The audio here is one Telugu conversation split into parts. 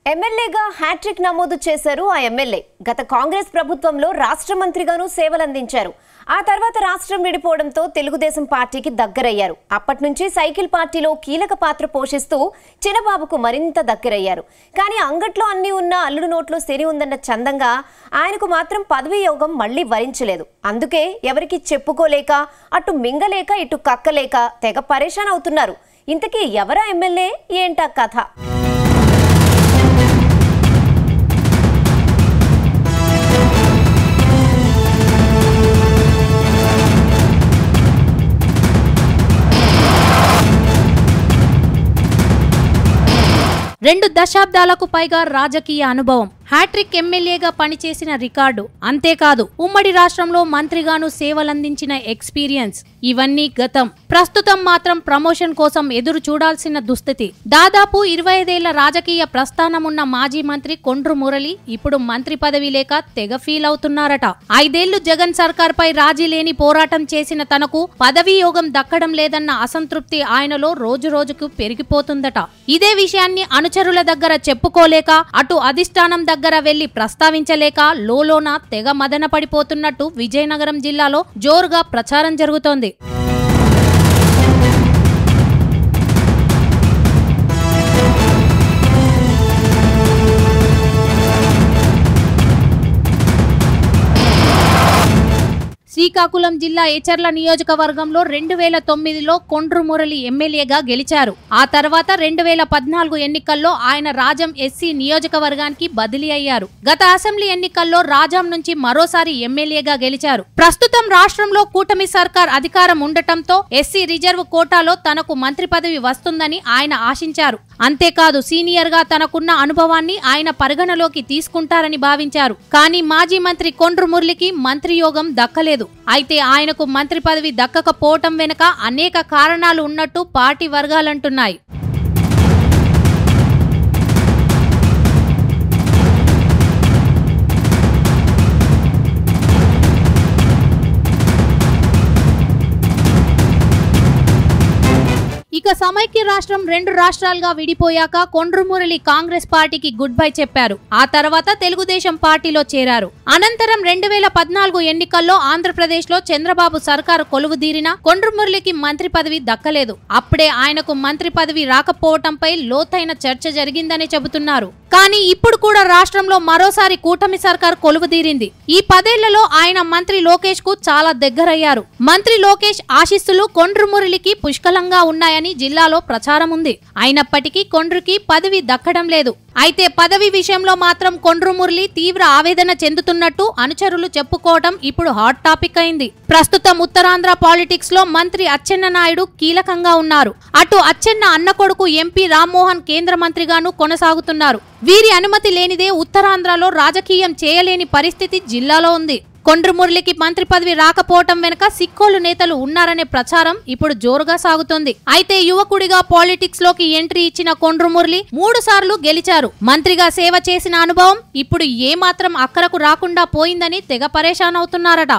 ఎమ్మెల్యేగా హ్యాట్రిక్ నమోదు చేశారు ఆ ఎమ్మెల్యే. గత కాంగ్రెస్ ప్రభుత్వంలో రాష్ట్ర మంత్రిగాను సేవలందించారు. ఆ తర్వాత రాష్ట్రం విడిపోవడంతో తెలుగుదేశం పార్టీకి దగ్గరయ్యారు. అప్పటి నుంచి సైకిల్ పార్టీలో కీలక పాత్ర పోషిస్తూ చినబాబుకు మరింత దగ్గరయ్యారు. కానీ అంగట్లో అన్ని ఉన్న అల్లుడు నోట్లో శని ఉందన్న చందంగా ఆయనకు మాత్రం పదవీ యోగం మళ్లీ వరించలేదు. అందుకే ఎవరికి చెప్పుకోలేక, అటు మింగలేక ఇటు కక్కలేక తెగ పరేషాన్ అవుతున్నారు. ఇంతకీ ఎవరా ఎమ్మెల్యే, ఏంటా కథ? రెండు దశాబ్దాలకు పైగా రాజకీయ అనుభవం, హ్యాట్రిక్ ఎమ్మెల్యేగా పనిచేసిన రికార్డు, అంతేకాదు ఉమ్మడి రాష్ట్రంలో మంత్రిగాను సేవలందించిన ఎక్స్పీరియన్స్, ఇవన్నీ గతం. ప్రస్తుతం మాత్రం ప్రమోషన్ కోసం ఎదురు చూడాల్సిన దుస్థితి. దాదాపు 25 ఏళ్ల రాజకీయ ప్రస్థానమున్న మాజీ మంత్రి కొండ్రు మురళి ఇప్పుడు మంత్రి పదవి లేక తెగ ఫీల్ అవుతున్నారట. 5 ఏళ్లు జగన్ సర్కార్ పై రాజీ లేని పోరాటం చేసిన తనకు పదవీ యోగం దక్కడం లేదన్న అసంతృప్తి ఆయనలో రోజు రోజుకు పెరిగిపోతుందట. ఇదే విషయాన్ని అనుచరుల దగ్గర చెప్పుకోలేక, అటు అధిష్టానం దగ్గర వెళ్లి ప్రస్తావించలేక లోలోన తెగ మదన పడిపోతున్నట్టు విజయనగరం జిల్లాలో జోరుగా ప్రచారం జరుగుతోంది. శ్రీకాకుళం జిల్లా ఎచర్ల నియోజకవర్గంలో 2009లో కొండ్రు మురళి ఎమ్మెల్యేగా గెలిచారు. ఆ తర్వాత 2014 ఎన్నికల్లో ఆయన రాజం ఎస్సీ నియోజకవర్గానికి బదిలీ అయ్యారు. గత అసెంబ్లీ ఎన్నికల్లో రాజం నుంచి మరోసారి ఎమ్మెల్యేగా గెలిచారు. ప్రస్తుతం రాష్ట్రంలో కూటమి సర్కార్ అధికారం ఉండటంతో ఎస్సీ రిజర్వ్ కోటాలో తనకు మంత్రి పదవి వస్తుందని ఆయన ఆశించారు. అంతేకాదు సీనియర్ గా తనకున్న అనుభవాన్ని ఆయన పరిగణలోకి తీసుకుంటారని భావించారు. కానీ మాజీ మంత్రి కొండ్రు మురళికి మంత్రి యోగం దక్కలేదు. అయితే ఆయనకు మంత్రి పదవి దక్కకపోవటం వెనుక అనేక కారణాలు ఉన్నట్టు పార్టీ వర్గాలంటున్నాయి. ఇక సమైక్య రాష్ట్రం 2 రాష్ట్రాలుగా విడిపోయాక కొండ్రు మురళి కాంగ్రెస్ పార్టీకి గుడ్ బై చెప్పారు. ఆ తర్వాత తెలుగుదేశం పార్టీలో చేరారు. అనంతరం 2014 ఎన్నికల్లో ఆంధ్రప్రదేశ్ లో చంద్రబాబు సర్కారు కొలువుదీరినా కొండ్రు మురళికి మంత్రి పదవి దక్కలేదు. అప్పుడే ఆయనకు మంత్రి పదవి రాకపోవటంపై లోతైన చర్చ జరిగిందని చెబుతున్నారు. కానీ ఇప్పుడు కూడా రాష్ట్రంలో మరోసారి కూటమి సర్కార్ కొలువుదీరింది. ఈ 10 ఏళ్లలో ఆయన మంత్రి లోకేష్ కు చాలా దగ్గరయ్యారు. మంత్రి లోకేష్ ఆశీస్సులు కొండ్రు మురళికి పుష్కలంగా ఉన్నాయని జిల్లాలో ప్రచారం ఉంది. అయినప్పటికీ కొండ్రుకి పదవి దక్కడం లేదు. అయితే పదవి విషయంలో మాత్రం కొండ్రు మురళి తీవ్ర ఆవేదన చెందుతున్నట్టు అనుచరులు చెప్పుకోవడం ఇప్పుడు హాట్ టాపిక్ అయింది. ప్రస్తుతం ఉత్తరాంధ్ర పాలిటిక్స్ లో మంత్రి అచ్చెన్న నాయుడు కీలకంగా ఉన్నారు. అటు అచ్చెన్న అన్న కొడుకు ఎంపీ రామ్మోహన్ కేంద్ర మంత్రిగాను కొనసాగుతున్నారు. వీరి అనుమతి లేనిదే ఉత్తరాంధ్రలో రాజకీయం చేయలేని పరిస్థితి జిల్లాలో ఉంది. కొండ్రు మురళికి మంత్రి పదవి రాకపోవటం వెనుక సిక్కోలు నేతలు ఉన్నారనే ప్రచారం ఇప్పుడు జోరుగా సాగుతోంది. అయితే యువకుడిగా పాలిటిక్స్ లోకి ఎంట్రీ ఇచ్చిన కొండ్రు మురళి 3 సార్లు గెలిచారు. మంత్రిగా సేవ చేసిన అనుభవం ఇప్పుడు ఏమాత్రం అక్కరకు రాకుండా పోయిందని తెగ పరేషాన్ అవుతున్నారట.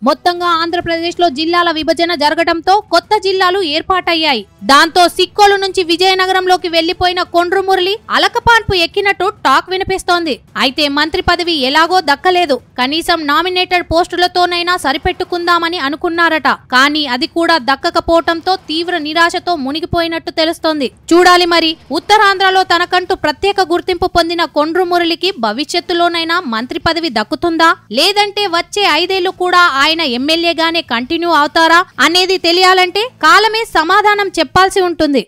మొత్తంగా ఆంధ్రప్రదేశ్ లో జిల్లాల విభజన జరగడంతో కొత్త జిల్లాలు ఏర్పాటయ్యాయి. దాంతో సిక్కోలు నుంచి విజయనగరంలోకి వెళ్లిపోయిన కొండ్రు మురళి అలకపాన్పు ఎక్కినట్టు టాక్ వినిపిస్తోంది. అయితే మంత్రి పదవి ఎలాగో దక్కలేదు. కనీసం నామినేటెడ్ పోస్టులతోనైనా సరిపెట్టుకుందామని అనుకున్నారట. కానీ అది కూడా దక్కకపోవటంతో తీవ్ర నిరాశతో మునిగిపోయినట్టు తెలుస్తోంది. చూడాలి మరి ఉత్తరాంధ్రలో తనకంటూ ప్రత్యేక గుర్తింపు పొందిన కొండ్రు మురళికి భవిష్యత్తులోనైనా మంత్రి పదవి దక్కుతుందా, లేదంటే వచ్చే 5 ఏళ్లు కూడా ఆయన ఎమ్మెల్యేగానే కంటిన్యూ అవుతారా అనేది తెలియాలంటే కాలమే సమాధానం చెప్పాల్సి ఉంటుంది.